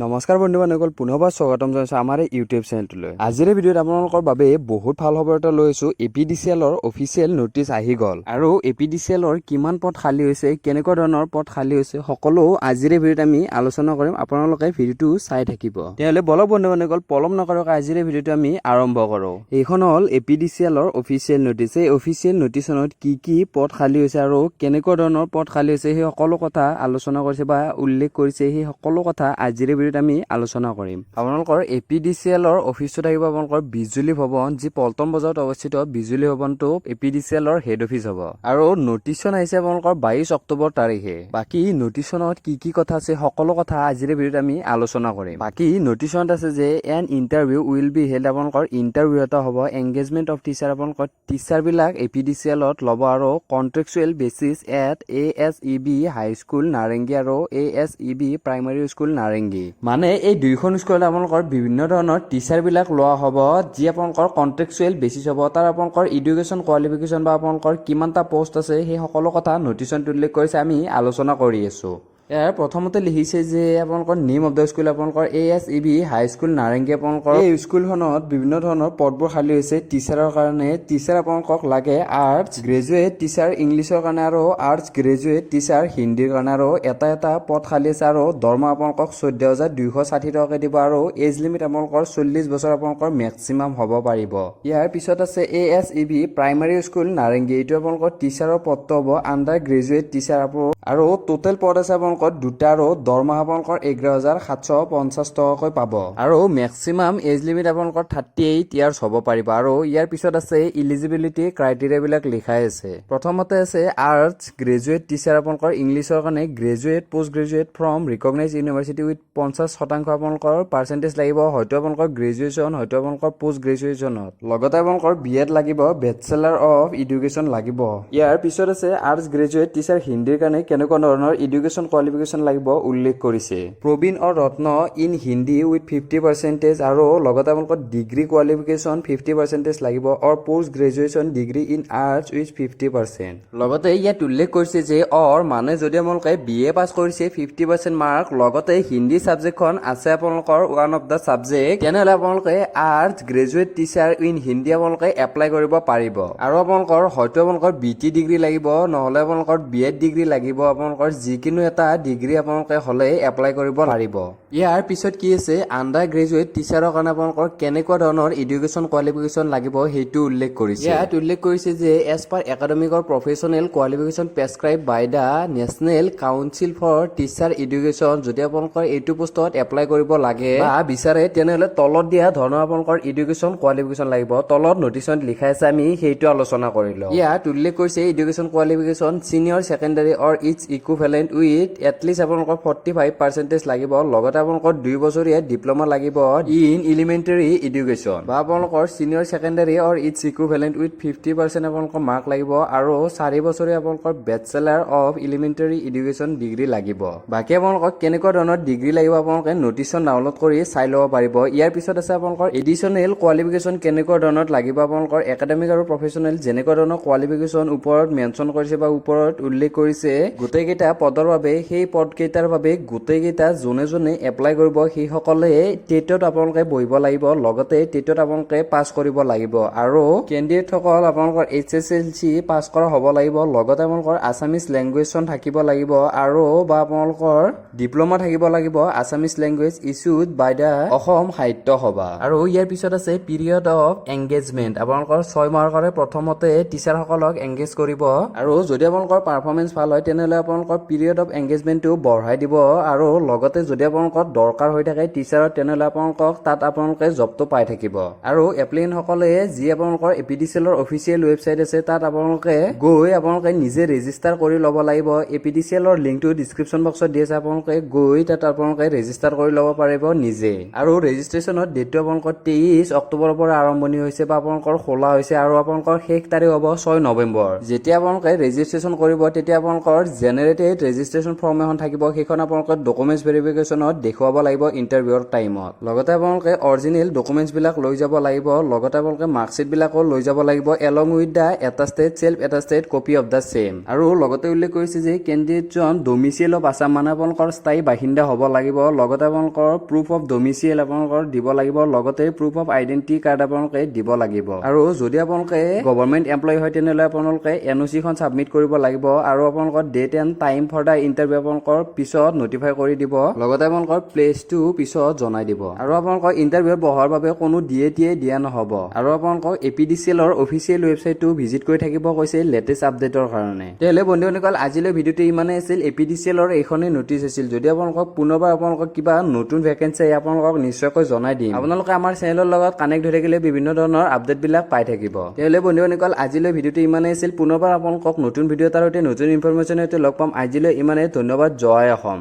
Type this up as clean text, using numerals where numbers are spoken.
নমস্কাৰ বন্ধু-বান্ধৱসকল, পুনৰবাৰ স্বাগতম জনাইছো আমাৰ ইউটিউব চেনেলটোলৈ। আজিৰ ভিডিঅ'ত আপোনালোকৰ বাবে বহুত ভাল খবৰ এটা লৈ আছো। APDCL ৰ অফিচিয়েল নটিচ আহি গ'ল আৰু APDCL ৰ কিমান পদ খালী হৈছে, কেনেকুৱা ধৰণৰ পদ খালী হৈছে, সকলো আজিৰ ভিডিঅ'ত আমি আলোচনা কৰিম। আপোনালোকে ভিডিঅ'টো চাই থাকিব। তেতিয়াহ'লে বলক বন্ধু-বান্ধৱসকল, পলম নকৰাকৈ আজিৰ ভিডিঅ'টো আমি আৰম্ভ কৰোঁ। এইখন হ'ল APDCL ৰ অফিচিয়েল নটিচ। এই অফিচিয়েল নটিচনত কি পদ খালী হৈছে আৰু কেনেকুৱা ধৰণৰ পদ খালী হৈছে সেই সকলো কথা আলোচনা কৰিছে বা উল্লেখ কৰিছে। সেই সকলো কথা আজিৰ আমি আলোচনা কৰিম। আপোনালোকৰ APDCL ৰ অফিচটো থাকিব আপোনালোকৰ বিজুলী ভৱন, যি পল্টন বজাৰত অৱস্থিত। বিজুলী ভৱনটো APDCL ৰ হেড অফিচ হ'ব আৰু নটিচন আহিছে আপোনালোকৰ 22 অক্টোবৰ তাৰিখে। বাকী নটিচনত কি কথা আছে সকলো কথা আজিৰ ভিডিঅ'ত আমি আলোচনা কৰিম। বাকী নটিচনত আছে যে an interview will be held, আপোনালোকৰ ইণ্টাৰভিউ এটা হ'ব। এংগেজমেন্ট অফ টিচাৰ, আপোনালোকৰ টিচাৰ বিলাক APDCL ত ল'ব আৰু contractual basis at ASEB high school Narengi আৰু ASEB প্ৰাইমাৰী স্কুল নাৰেংগী। মানে এই দুইখন স্কুলত আপোনালোকৰ বিভিন্ন ধৰণৰ টিচাৰ বিলাক লোৱা হ'ব, যি আপোনালোকৰ কন্ট্ৰেকচুৱেল বেচিছ হ'ব। তাৰ আপোনালোকৰ এডুকেশ্যন কোৱালিফিকেশ্যন বা আপোনালোকৰ কিমানটা পোষ্ট আছে সেই সকলো কথা নটিচনত উল্লেখ কৰিছে, আমি আলোচনা কৰি আছো। ইয়াৰ প্ৰথমতে লিখিছে যে আপোনালোকৰ নেম অফ দ্য স্কুল আপোনালোকৰ ASEB হাই স্কুল নাৰেংগী। আপোনালোকৰ এই স্কুলখনত বিভিন্ন ধৰণৰ পদবোৰ খালী হৈছে টিচাৰৰ কাৰণে। টিচাৰ আপোনালোকক লাগে আৰ্টছ গ্ৰেজুৱেট টিচাৰ ইংলিছৰ কাৰণে আৰু আৰ্টছ গ্ৰেজুৱেট টিচাৰ হিন্দীৰ কাৰণে, আৰু এটা পদ খালী আছে আৰু দৰমহা আপোনালোকক 14,260 টকাকৈ দিব আৰু এজ লিমিট আপোনালোকৰ 40 বছৰ আপোনালোকৰ মেক্সিমাম হ'ব পাৰিব। ইয়াৰ পিছত আছে ASEB প্ৰাইমাৰী স্কুল নাৰেংগী। এইটো আপোনালোকৰ টিচাৰৰ পদটো হ'ব আণ্ডাৰ গ্ৰেজুৱেট টিচাৰ আৰু টোটেল পদ আছে আপোনালোকৰ দুটা আৰু দৰমহা আপোনালোকৰ 11,750 টকাকৈ পাব আৰু মেক্সিমাম এজ লিমিট আপোনালোকৰ 38 ইয়াৰ্ছ হ'ব পাৰিব। আৰু ইয়াৰ পিছত আছে ইলিজিবিলিটি ক্ৰাইটেৰিয়া বিলাক লিখাই আছে। প্ৰথমতে আছে আৰ্টছ গ্ৰেজুৱেট টিচাৰ আপোনালোকৰ ইংলিছৰ কাৰণে graduate post graduate from recognise university with 50% আপোনালোকৰ পাৰ্চেন্টেজ লাগিব, হয়তো আপোনালোকৰ গ্ৰেজুৱেশ্যন, হয়তো আপোনালোকৰ পোষ্ট গ্ৰেজুৱেশ্যনত। লগতে আপোনালোকৰ BEd লাগিব, বেচেলাৰ অফ এডুকেশ্যন লাগিব। ইয়াৰ পিছত আছে আৰ্টছ গ্ৰেজুৱেট টিচাৰ হিন্দীৰ কাৰণে কেনেকুৱা ধৰণৰ এডুকেশ্যন কোৱালিফিকেশ্যন লাগিব উল্লেখ কৰিছে। Praveen or Ratna in Hindi with 50% আৰু লগতে আপোনালোকৰ ডিগ্ৰী কোৱালিফিকেশ্যন 50% লাগিব or post graduation degree in arts with 50%। লগতে ইয়াত উল্লেখ কৰিছে যে মানে যদি আপোনালোকে BA পাছ কৰিছে 50% মাৰ্ক, লগতে হিন্দী ছাবজেক্টখন আছে আপোনালোকৰ ওৱান অফ দ্য ছাবজেক্ট, তেনেহ'লে আপোনালোকে arts graduate teacher in Hindi আপোনালোকে এপ্লাই কৰিব পাৰিব। আৰু আপোনালোকৰ হয়তো আপোনালোকৰ BT ডিগ্ৰী লাগিব, নহ'লে আপোনালোকৰ BEd ডিগ্ৰী লাগিব। আপোনালোকৰ যিকোনো এটা ডিগ্ৰী আপোনালোকে হ'লে এপ্লাই কৰিব পাৰিব। ইয়াৰ পিছত কি আছে, আণ্ডাৰ গ্ৰেজুৱেট টিচাৰৰ কাৰণে আপোনালোকৰ কেনেকুৱা ধৰণৰ এডুকেশ্যন কোৱালিফিকেশ্যন লাগিব সেইটো উল্লেখ কৰিছে। ইয়াত উল্লেখ কৰিছে যে as per academic or professional qualification prescribe by the national council for teacher education. যদি আপোনালোকৰ এইটো পোষ্টত এপ্লাই কৰিব লাগে বা বিচাৰে, তেনেহ'লে তলত দিয়া ধৰণৰ আপোনালোকৰ এডুকেশ্যন কোৱালিফিকেশ্যন লাগিব। তলত নটিচত লিখাই আছে, আমি সেইটো আলোচনা কৰিলো। ইয়াত উল্লেখ কৰিছে education qualification senior secondary or it's equivalent with at least আপোনালোকৰ 45% লাগিব। লগতে আপোনালোকৰ 2 বছৰীয়া ডিপ্ল'মা লাগিব ইন এলিমেণ্টাৰী এডুকেশ্যন বা আপোনালোকৰ senior secondary or it's equivalent with 50% আপোনালোকৰ মাৰ্ক লাগিব আৰু 4 বছৰীয়া আপোনালোকৰ bachelor of elementary education degree লাগিব। বাকী আপোনালোকক কেনেকুৱা ধৰণৰ ডিগ্ৰী লাগিব আপোনালোকে নটিচন ডাউনলোড কৰি চাই ল'ব পাৰিব। ইয়াৰ পিছত আছে আপোনালোকৰ এডিশ্যনেল কোৱালিফিকেশ্যন কেনেকুৱা ধৰণৰ লাগিব আপোনালোকৰ একাডেমিক আৰু প্ৰফেচনেল যেনেকুৱা ধৰণৰ কোৱালিফিকেশ্যন ওপৰত মেনশ্যন কৰিছে বা ওপৰত উল্লেখ কৰিছে গোটেইকেইটা পদৰ বাবে। সেই পদকেইটাৰ বাবে গোটেইকেইটা যোনে এপ্লাই কৰিব সেইসকলে টেটত আপোনালোকে বহিব লাগিব, লগতে টেটত আপোনালোকে পাছ কৰিব লাগিব আৰু কেণ্ডিডেটসকল আপোনালোকৰ HSLC পাছ কৰা হ'ব লাগিব। লগতে আপোনালোকৰ আছামিজ লেংগুৱেজখন থাকিব লাগিব আৰু বা আপোনালোকৰ ডিপ্ল'মা থাকিব লাগিব Assamese language issued by the Asam Sahitya Sabha. আৰু ইয়াৰ পিছত আছে পিৰিয়ড অফ এংগেজমেণ্ট। আপোনালোকৰ 6 মাহৰে প্ৰথমতে টিচাৰসকলক এংগেজ কৰিব আৰু যদি আপোনালোকৰ পাৰফৰ্মেঞ্চ ভাল হয় তেনেহ'লে আপোনালোকৰ পিৰিয়ড অফ এংগেজমেণ্টটো বঢ়াই দিব আৰু লগতে যদি আপোনালোকৰ দৰকাৰ হৈ থাকে টিচাৰত, তেনেহ'লে আপোনালোকক তাত আপোনালোকে জবটো পাই থাকিব। আৰু এপ্লিকেণ্টসকলে যি আপোনালোকৰ APDCL ৰ অফিচিয়েল ৱেবছাইট আছে তাত আপোনালোকে গৈ আপোনালোকে নিজে ৰেজিষ্টাৰ কৰি ল'ব লাগিব। APDCL ৰ লিংকটো ডিছক্ৰিপশ্যন বক্সত দি আছে, আপোনালোকে গৈ তাত আপোনালোকে ৰেজিষ্টাৰ কৰি ল'ব পাৰিব নিজে। আৰু ৰেজিষ্ট্ৰেশ্যনৰ ডেটটো আপোনালোকৰ 23 অক্টোবৰৰ পৰা আৰম্ভণি হৈছে বা আপোনালোকৰ খোলা হৈছে আৰু আপোনালোকৰ শেষ তাৰিখ হ'ব 6 নৱেম্বৰ। যেতিয়া আপোনালোকে ৰেজিষ্ট্ৰেশ্যন কৰিব তেতিয়া আপোনালোকৰ জেনেৰেটেড ৰেজিষ্ট্ৰেশ্যন ফৰ্ম এখন থাকিব, সেইখন আপোনালোকৰ ডকুমেণ্টছ ভেৰিফিকেশ্যনত দেখুৱাব লাগিব ইণ্টাৰভিউৰ টাইমত। লগতে আপোনালোকে অৰিজিনেল ডকুমেণ্টছবিলাক লৈ যাব লাগিব। লগতে আপোনালোকে মাৰ্কশ্বিটবিলাকো লৈ যাব লাগিব along with the attested self attested copy of the same. আৰু লগতে উল্লেখ কৰিছে যে কেণ্ডিডেটজন ডমিচিয়েল অফ আছাম মানে আপোনালোকৰ স্থায়ী বাসিন্দা হ'ব লাগিব। লগতে আপোনালোকৰ প্ৰুফ অফ ডমিচিয়েল আপোনালোকৰ দিব লাগিব। লগতে প্ৰুফ অফ আইডেন্টিটি কাৰ্ড আপোনালোকে দিব লাগিব। আৰু যদি আপোনালোকে গভৰ্ণমেণ্ট এমপ্লয়ী হয় তেনেহ'লে আপোনালোকে এনঅ'চিখন ছাবমিট কৰিব লাগিব। আৰু আপোনালোকৰ date and time for the interview আপোনালোকৰ পিছত নটিফাই কৰি দিব। লগতে আপোনালোকৰ প্লেচটো পিছত জনাই দিব। আৰু আপোনালোকৰ ইণ্টাৰভিউত বহাৰ বাবে কোনো ডিএটিয়ে দিয়া নহ'ব। আৰু আপোনালোকক APDCLৰ অফিচিয়েল ৱেবছাইটটো ভিজিট কৰি থাকিব কৈছে লেটেষ্ট আপডেটৰ কাৰণে। তেতিয়াহ'লে বন্ধুসকল আজিলৈ ভিডিঅ'টো ইমানেই আছিল। APDCLৰ এইখনেই নটিচ আছিল। যদি আপোনালোকক পুনৰবাৰ আপোনালোকক কিবা নতুন ভেকেঞ্চি আপোনালোকক নিশ্চয়কৈ জনাই দিম। আপোনালোকে আমাৰ চেনেলৰ লগত কানেক্ট হৈ থাকিলে বিভিন্ন ধৰণৰ আপডেটবিলাক পাই থাকিব। তেতিয়াহ'লে বন্ধুসকল আজিলৈ ভিডিঅ'টো ইমানেই আছিল। পুনৰবাৰ আপোনালোকক নতুন ভিডিঅ' এটাৰ সৈতে নতুন ইনফৰমেশ্যনৰ সৈতে লগ পাম। আজিলৈ ইমানেই। ধন্যবাদ। জয় অসম।